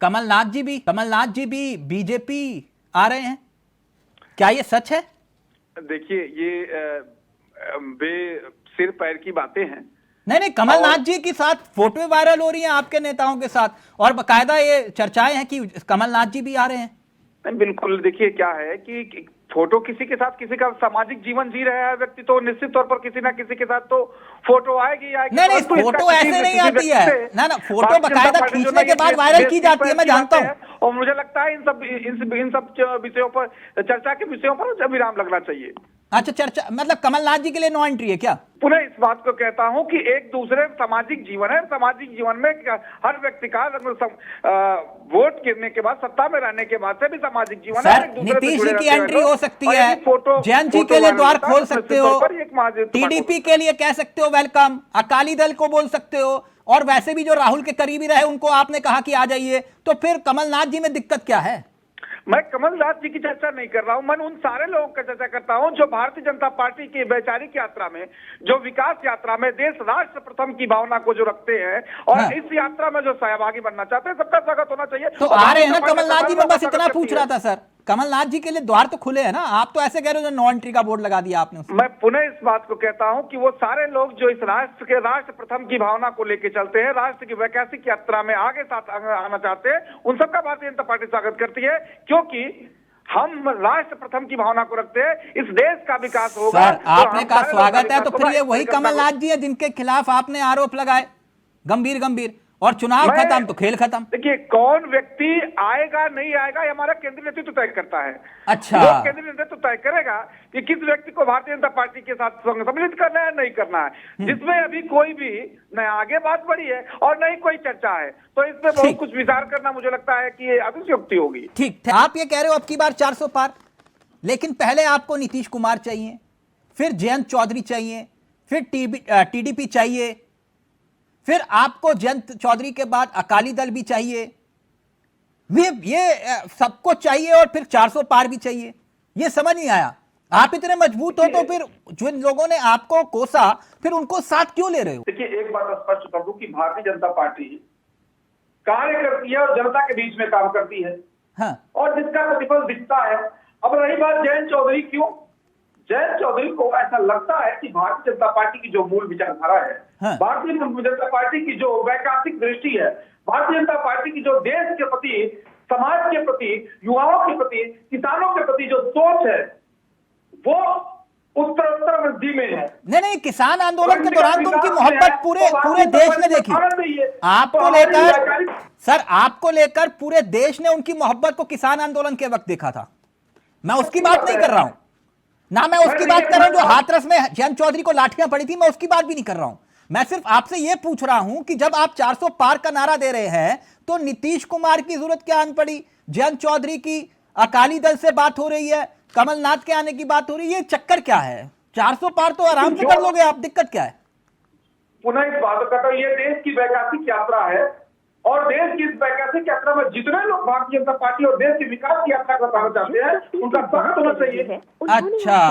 कमलनाथ जी भी बीजेपी आ रहे हैं, क्या ये सच है? देखिए, ये बे सिर पैर की बातें हैं। नहीं, कमलनाथ जी के साथ फोटो वायरल हो रही हैं आपके नेताओं के साथ, और बकायदा ये चर्चाएं हैं कि कमलनाथ जी भी आ रहे हैं। नहीं, बिल्कुल। देखिए, क्या है कि फोटो किसी के साथ, किसी का सामाजिक जीवन जी रहा है व्यक्ति, तो निश्चित तौर पर किसी ना किसी के साथ तो फोटो आएगी। नहीं, फोटो ऐसे नहीं आती है ना, फोटो बकायदा खींचने के बाद वायरल की जाती है, मैं जानता हूँ। और मुझे लगता है इन सब विषयों पर, चर्चा के विषयों पर विराम लगना चाहिए। अच्छा, चर्चा मतलब कमलनाथ जी के लिए नो एंट्री है क्या? पुनः इस बात को कहता हूं कि एक दूसरे सामाजिक जीवन है, सामाजिक जीवन में हर व्यक्ति का वोट गिरने के बाद, सत्ता में रहने के बाद से भी सामाजिक जीवन है। नीतीश जी की एंट्री हो सकती है, जयंत जी के लिए द्वार खोल सकते हो, टीडीपी के लिए कह सकते हो वेलकम, अकाली दल को बोल सकते हो, और वैसे भी जो राहुल के करीबी रहे उनको आपने कहा कि आ जाइए, तो फिर कमलनाथ जी में दिक्कत क्या है? मैं कमलनाथ जी की चर्चा नहीं कर रहा हूं, मैं उन सारे लोगों की चर्चा करता हूं जो भारतीय जनता पार्टी की वैचारिक यात्रा में, जो विकास यात्रा में देश राष्ट्र प्रथम की भावना को जो रखते हैं और इस यात्रा में जो सहभागी बनना चाहते हैं, सबका स्वागत होना चाहिए। तो आ रहे हैं ना कमलनाथ जी? में बस इतना पूछ रहा था सर, कमलनाथ जी के लिए द्वार तो खुले हैं ना? आप तो ऐसे कह रहे हो नो एंट्री का बोर्ड लगा दिया आपने। मैं पुनः इस बात को कहता हूं कि वो सारे लोग जो इस राष्ट्र के राष्ट्र प्रथम की भावना को लेकर चलते हैं, राष्ट्र की वैकासिक यात्रा में आगे साथ आना चाहते हैं, उन सबका भारतीय जनता पार्टी स्वागत करती है, क्योंकि हम राष्ट्र प्रथम की भावना को रखते हैं। इस देश का विकास होगा। सर, आपने कहा स्वागत है, तो फिर ये वही कमलनाथ जी है जिनके खिलाफ आपने आरोप लगाए गंभीर, और चुनाव खत्म तो खेल खत्म। देखिए, कौन व्यक्ति आएगा नहीं आएगा, ये हमारा केंद्रीय नेतृत्व तय करता है। अच्छा, वो केंद्रीय नेतृत्व तय करेगा कि किस व्यक्ति को भारतीय जनता पार्टी के साथ सम्मिलित करना है, नहीं करना है। जिसमें अभी कोई भी न आगे बात बढ़ी है और न ही कोई चर्चा है, तो इसमें बहुत कुछ विचार करना मुझे लगता है कि अतिशयोक्ति होगी। ठीक, आप ये कह रहे हो अब की बार 400 पार, लेकिन पहले आपको नीतीश कुमार चाहिए, फिर जयंत चौधरी चाहिए, फिर टीडीपी चाहिए, फिर आपको जयंत चौधरी के बाद अकाली दल भी चाहिए, ये सबको चाहिए, और फिर 400 पार भी चाहिए। ये समझ नहीं आया, आप इतने मजबूत हो तो फिर जो लोगों ने आपको कोसा, फिर उनको साथ क्यों ले रहे हो? देखिए, एक बात स्पष्ट कर दूं कि भारतीय जनता पार्टी कार्य करती है और जनता के बीच में काम करती है। हाँ। और जिसका प्रतिफल दिखता है। अब रही बात जयंत चौधरी, क्यों जयंत चौधरी को ऐसा लगता है कि भारतीय जनता पार्टी की जो मूल विचारधारा है, भारतीय जनता पार्टी की जो वैकासिक दृष्टि है, भारतीय जनता पार्टी की जो देश के प्रति, समाज के प्रति, युवाओं के प्रति, किसानों के प्रति जो सोच है, वो उत्तरोत्तर वृद्धि में है। नहीं, किसान आंदोलन के दौरान तो उनकी मोहब्बत पूरे देश ने देखी। आपको लेकर सर, आपको लेकर पूरे देश ने उनकी मोहब्बत को किसान आंदोलन के वक्त देखा था। मैं उसकी बात नहीं कर रहा हूं ना, मैं उसकी बात कर रहा हूं जो हाथरस में जयंत चौधरी को लाठियां पड़ी थी, मैं उसकी बात भी नहीं कर रहा हूं। मैं सिर्फ आपसे यह पूछ रहा हूं कि जब आप 400 पार का नारा दे रहे हैं, तो नीतीश कुमार की जरूरत क्या आन पड़ी? जयंत चौधरी की अकाली दल से बात हो रही है, कमलनाथ के आने की बात हो रही है, ये चक्कर क्या है? 400 पार तो आराम से कर लोगे आप, दिक्कत क्या है? पुनः इस बात का, ये देश की वैकासिक यात्रा है, और देश की इस वैकासिक यात्रा में जितने लोग भारतीय जनता पार्टी और देश के विकास की यात्रा को करना चाहते हैं, उनका स्वागत होना चाहिए। अच्छा।